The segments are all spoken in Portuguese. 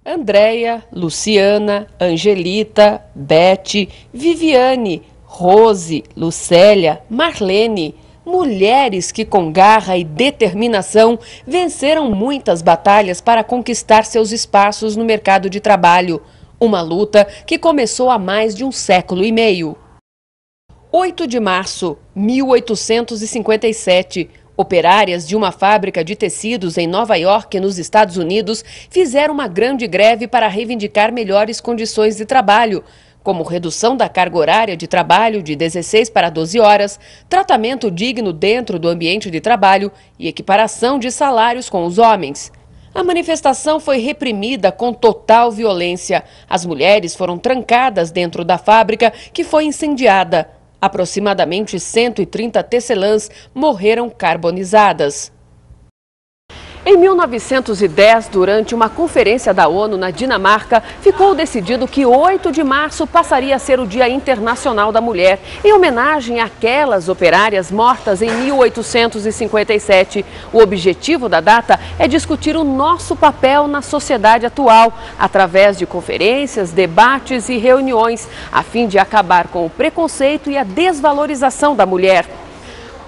Andréia, Luciana, Angelita, Beth, Viviane, Rose, Lucélia, Marlene, mulheres que com garra e determinação venceram muitas batalhas para conquistar seus espaços no mercado de trabalho. Uma luta que começou há mais de um século e meio. 8 de março, 1857. Operárias de uma fábrica de tecidos em Nova York, nos Estados Unidos, fizeram uma grande greve para reivindicar melhores condições de trabalho, como redução da carga horária de trabalho de 16 para 12 horas, tratamento digno dentro do ambiente de trabalho e equiparação de salários com os homens. A manifestação foi reprimida com total violência. As mulheres foram trancadas dentro da fábrica, que foi incendiada. Aproximadamente 130 tecelãs morreram carbonizadas. Em 1910, durante uma conferência da ONU na Dinamarca, ficou decidido que 8 de março passaria a ser o Dia Internacional da Mulher, em homenagem àquelas operárias mortas em 1857. O objetivo da data é discutir o nosso papel na sociedade atual, através de conferências, debates e reuniões, a fim de acabar com o preconceito e a desvalorização da mulher.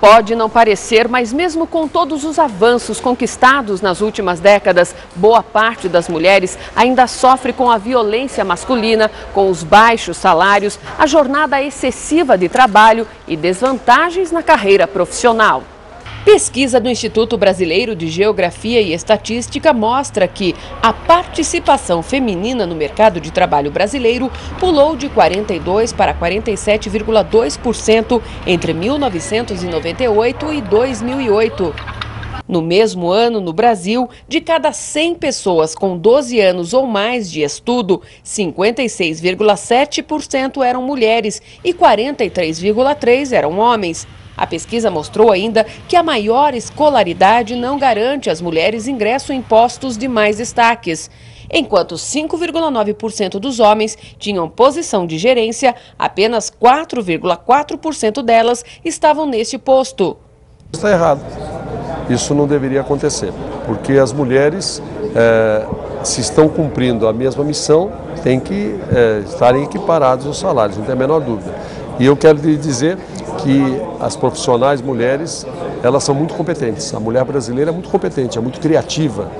Pode não parecer, mas mesmo com todos os avanços conquistados nas últimas décadas, boa parte das mulheres ainda sofre com a violência masculina, com os baixos salários, a jornada excessiva de trabalho e desvantagens na carreira profissional. Pesquisa do Instituto Brasileiro de Geografia e Estatística mostra que a participação feminina no mercado de trabalho brasileiro pulou de 42% para 47,2% entre 1998 e 2008. No mesmo ano, no Brasil, de cada 100 pessoas com 12 anos ou mais de estudo, 56,7% eram mulheres e 43,3% eram homens. A pesquisa mostrou ainda que a maior escolaridade não garante às mulheres ingresso em postos de mais destaques. Enquanto 5,9% dos homens tinham posição de gerência, apenas 4,4% delas estavam neste posto. Está errado. Isso não deveria acontecer, porque as mulheres, se estão cumprindo a mesma missão, têm que estarem equiparados os salários, não tem a menor dúvida. E eu quero lhe dizer que as profissionais mulheres, elas são muito competentes. A mulher brasileira é muito competente, é muito criativa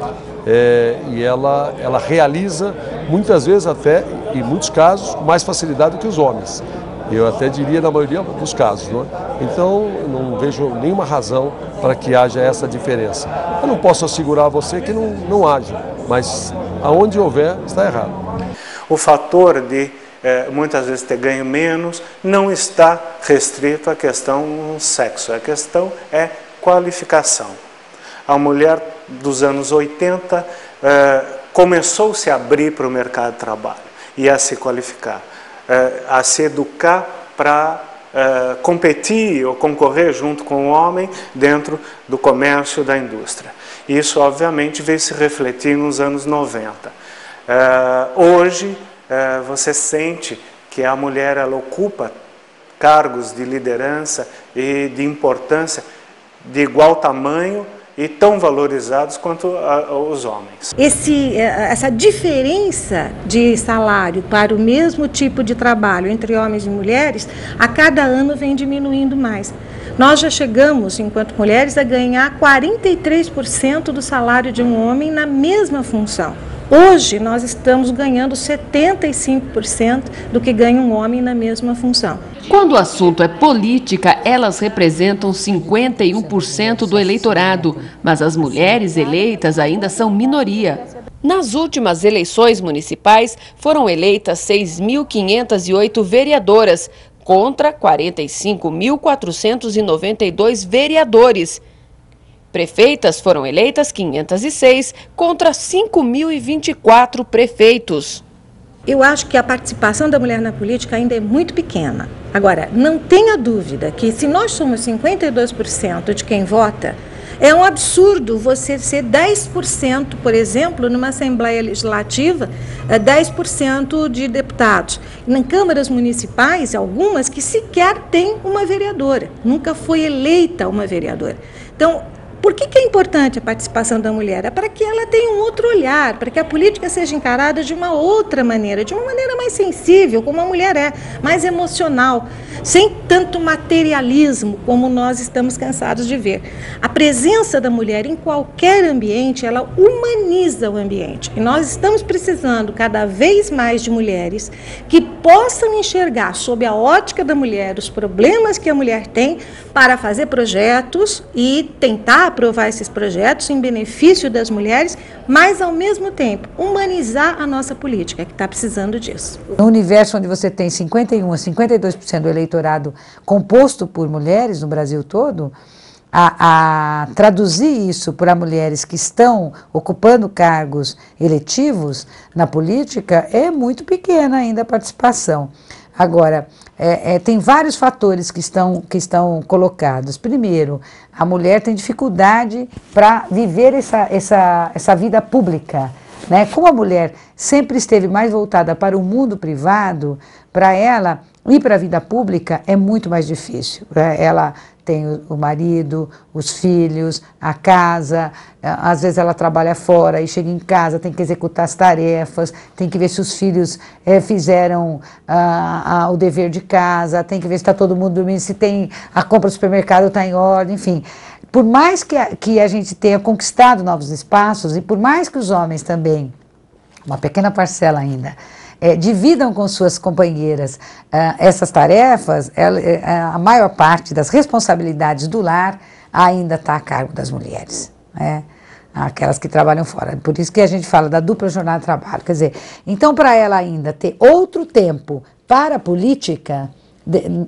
e ela realiza muitas vezes até, em muitos casos, mais facilidade do que os homens. Eu até diria na maioria dos casos, não é? Então, não vejo nenhuma razão para que haja essa diferença. Eu não posso assegurar a você que não haja, mas aonde houver, está errado. O fator de muitas vezes ter ganho menos não está restrito à questão sexo, a questão é qualificação. A mulher dos anos 80 começou a se abrir para o mercado de trabalho e a se qualificar, a se educar para competir ou concorrer junto com o homem dentro do comércio da indústria. Isso, obviamente, veio se refletir nos anos 90. Hoje, você sente que a mulher ela ocupa cargos de liderança e de importância de igual tamanho e tão valorizados quanto os homens. Essa diferença de salário para o mesmo tipo de trabalho entre homens e mulheres, a cada ano vem diminuindo mais. Nós já chegamos, enquanto mulheres, a ganhar 43% do salário de um homem na mesma função. Hoje, nós estamos ganhando 75% do que ganha um homem na mesma função. Quando o assunto é política, elas representam 51% do eleitorado, mas as mulheres eleitas ainda são minoria. Nas últimas eleições municipais, foram eleitas 6.508 vereadoras, contra 45.492 vereadores. Prefeitas foram eleitas 506 contra 5.024 prefeitos. Eu acho que a participação da mulher na política ainda é muito pequena. Agora, não tenha dúvida que se nós somos 52% de quem vota, é um absurdo você ser 10%, por exemplo, numa Assembleia Legislativa, 10% de deputados. Em câmaras municipais, algumas que sequer têm uma vereadora, nunca foi eleita uma vereadora. Então, Por que é importante a participação da mulher? É para que ela tenha um outro olhar, para que a política seja encarada de uma outra maneira, de uma maneira mais sensível, como a mulher é, mais emocional, sem tanto materialismo como nós estamos cansados de ver. A presença da mulher em qualquer ambiente, ela humaniza o ambiente. E nós estamos precisando cada vez mais de mulheres que possam enxergar sob a ótica da mulher os problemas que a mulher tem para fazer projetos e tentar aprovar esses projetos em benefício das mulheres, mas ao mesmo tempo humanizar a nossa política, que está precisando disso. No universo onde você tem 51% a 52% do eleitorado composto por mulheres no Brasil todo, a traduzir isso para mulheres que estão ocupando cargos eletivos na política é muito pequena ainda a participação. Agora, tem vários fatores que estão colocados. Primeiro, a mulher tem dificuldade para viver essa vida pública, né? Como a mulher sempre esteve mais voltada para o mundo privado, para ela ir para a vida pública é muito mais difícil, né? Ela tem o marido, os filhos, a casa, às vezes ela trabalha fora e chega em casa, tem que executar as tarefas, tem que ver se os filhos fizeram o dever de casa, tem que ver se está todo mundo dormindo, se tem a compra do supermercado está em ordem, enfim. Por mais que a gente tenha conquistado novos espaços e por mais que os homens também, uma pequena parcela ainda, dividam com suas companheiras essas tarefas, a maior parte das responsabilidades do lar ainda está a cargo das mulheres, né? Aquelas que trabalham fora. Por isso que a gente fala da dupla jornada de trabalho. Quer dizer, então para ela ainda ter outro tempo para a política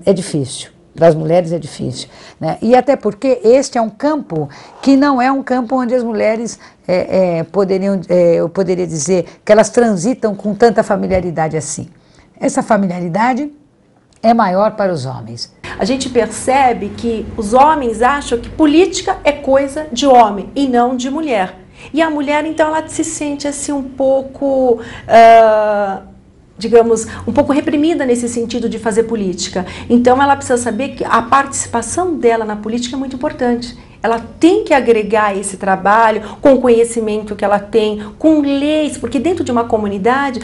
é difícil. Das mulheres é difícil, né? E até porque este é um campo que não é um campo onde as mulheres eu poderia dizer que elas transitam com tanta familiaridade assim. Essa familiaridade é maior para os homens. A gente percebe que os homens acham que política é coisa de homem e não de mulher. E a mulher, então, ela se sente assim um pouco... digamos, um pouco reprimida nesse sentido de fazer política. Então ela precisa saber que a participação dela na política é muito importante. Ela tem que agregar esse trabalho com o conhecimento que ela tem, com leis, porque dentro de uma comunidade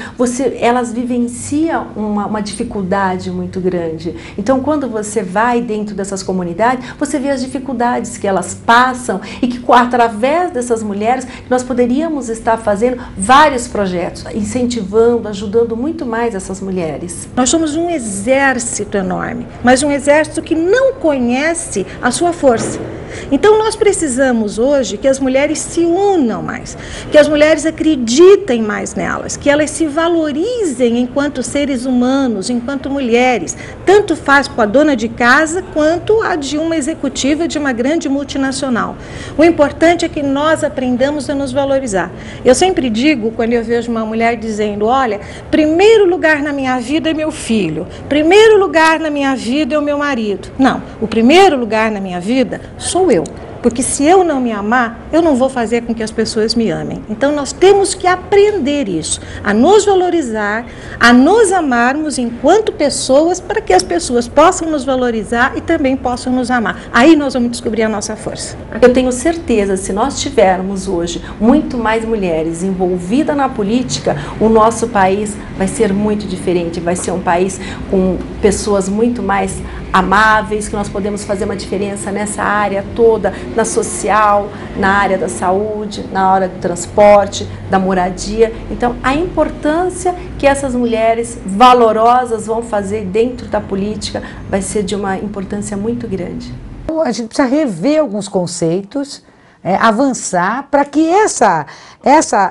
elas vivenciam uma dificuldade muito grande. Então quando você vai dentro dessas comunidades, você vê as dificuldades que elas passam e que através dessas mulheres nós poderíamos estar fazendo vários projetos, incentivando, ajudando muito mais essas mulheres. Nós somos um exército enorme, mas um exército que não conhece a sua força. Então nós precisamos hoje que as mulheres se unam mais, que as mulheres acreditem mais nelas, que elas se valorizem enquanto seres humanos, enquanto mulheres, tanto faz com a dona de casa quanto a de uma executiva de uma grande multinacional. O importante é que nós aprendamos a nos valorizar. Eu sempre digo, quando eu vejo uma mulher dizendo, olha, primeiro lugar na minha vida é meu filho, primeiro lugar na minha vida é o meu marido. Não, o primeiro lugar na minha vida sou eu. Porque se eu não me amar, eu não vou fazer com que as pessoas me amem. Então nós temos que aprender isso, a nos valorizar, a nos amarmos enquanto pessoas, para que as pessoas possam nos valorizar e também possam nos amar. Aí nós vamos descobrir a nossa força. Eu tenho certeza, se nós tivermos hoje muito mais mulheres envolvidas na política, o nosso país vai ser muito diferente, vai ser um país com pessoas muito mais amáveis, que nós podemos fazer uma diferença nessa área toda, na social, na área da saúde, na área do transporte, da moradia. Então, a importância que essas mulheres valorosas vão fazer dentro da política vai ser de uma importância muito grande. A gente precisa rever alguns conceitos, avançar para que essa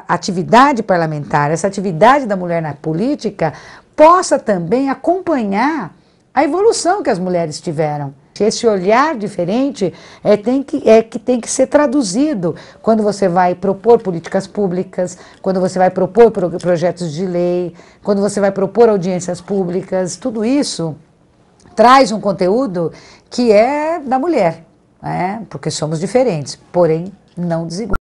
atividade parlamentar, essa atividade da mulher na política possa também acompanhar a evolução que as mulheres tiveram. Esse olhar diferente tem que ser traduzido quando você vai propor políticas públicas, quando você vai propor projetos de lei, quando você vai propor audiências públicas. Tudo isso traz um conteúdo que é da mulher, né? Porque somos diferentes, porém não desiguais.